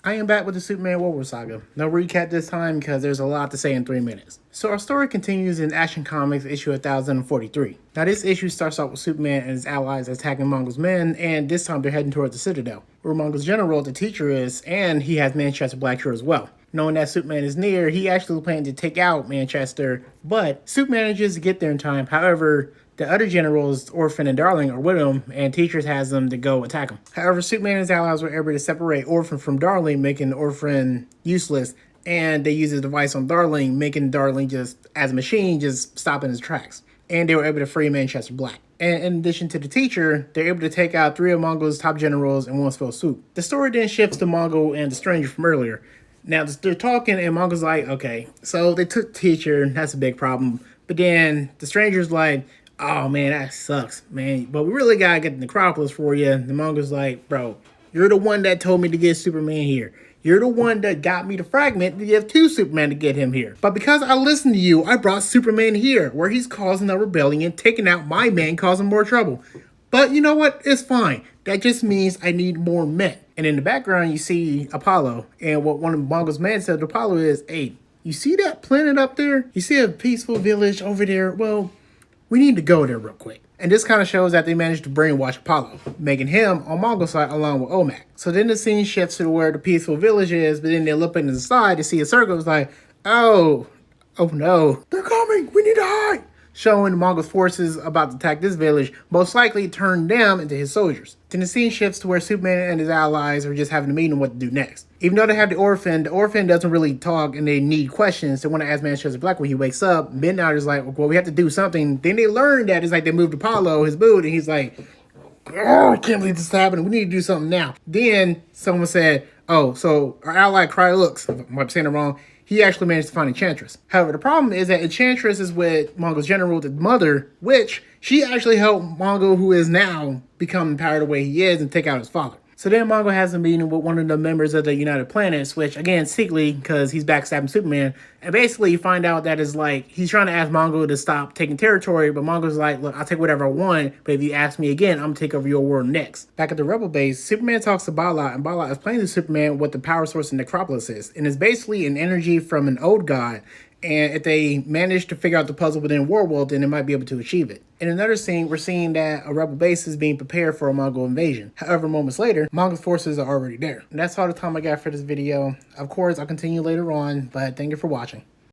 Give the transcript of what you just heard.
I am back with the Superman Warworld Saga. No recap this time because there's a lot to say in 3 minutes. So our story continues in Action Comics issue 1043. Now this issue starts off with Superman and his allies attacking Mongo's men, and this time they're heading towards the Citadel, where Mongo's general, the teacher, is, and he has Manchester Black here as well. Knowing that Superman is near, he actually planned to take out Manchester, but Superman manages to get there in time. However, the other generals, Orphan and Darling, are with him, and Teachers has them to go attack him. However, Superman and his allies were able to separate Orphan from Darling, making Orphan useless, and they use his device on Darling, making Darling just, as a machine, just stop in his tracks. And they were able to free Manchester Black. And in addition to the teacher, they're able to take out 3 of Mongo's top generals in one fell swoop. The story then shifts to Mongo and the stranger from earlier. Now, they're talking, and Mongo's like, okay, so they took the teacher, that's a big problem. But then the stranger's like, oh man, that sucks, man. But we really gotta get the Necropolis for you. The Mongo's like, bro, you're the one that told me to get Superman here. You're the one that got me the fragment to give to Superman to get him here. But because I listened to you, I brought Superman here, where he's causing a rebellion, taking out my men, causing more trouble. But you know what? It's fine. That just means I need more men. And in the background, you see Apollo. And what one of Mongo's men said to Apollo is, hey, you see that planet up there? You see a peaceful village over there? Well, we need to go there real quick. And this kind of shows that they managed to brainwash Apollo, making him on Mongo's side along with Omak. So then the scene shifts to where the peaceful village is, but then they look into the side to see a circle. It's like, oh no, they're coming, we need to hide. Showing Mongo's forces about to attack this village, most likely turn them into his soldiers. Then the scene shifts to where Superman and his allies are just having a meeting on what to do next. Even though they have the orphan doesn't really talk and they need questions. They want to ask Manchester Black when he wakes up. Midnight is like, well, we have to do something. Then they learn that it's like they moved Apollo, his boot, and he's like, oh, I can't believe this is happening. We need to do something now. Then someone said, oh, so our ally Crylux, if I'm saying it wrong, he actually managed to find Enchantress. However, the problem is that Enchantress is with Mongo's general, the mother, which she actually helped Mongo, who is now become empowered the way he is, and take out his father. So then Mongo has a meeting with one of the members of the United Planets, which again, secretly, because he's backstabbing Superman. And basically you find out that it's like, he's trying to ask Mongo to stop taking territory, but Mongo's like, look, I'll take whatever I want, but if you ask me again, I'm gonna take over your world next. Back at the Rebel base, Superman talks to Bala, and Bala explains to Superman what the power source in Necropolis is. And it's basically an energy from an old god. And if they manage to figure out the puzzle within Warworld, then they might be able to achieve it. In another scene, we're seeing that a rebel base is being prepared for a Mongol invasion. However, moments later, Mongol forces are already there. And that's all the time I got for this video. Of course, I'll continue later on, but thank you for watching.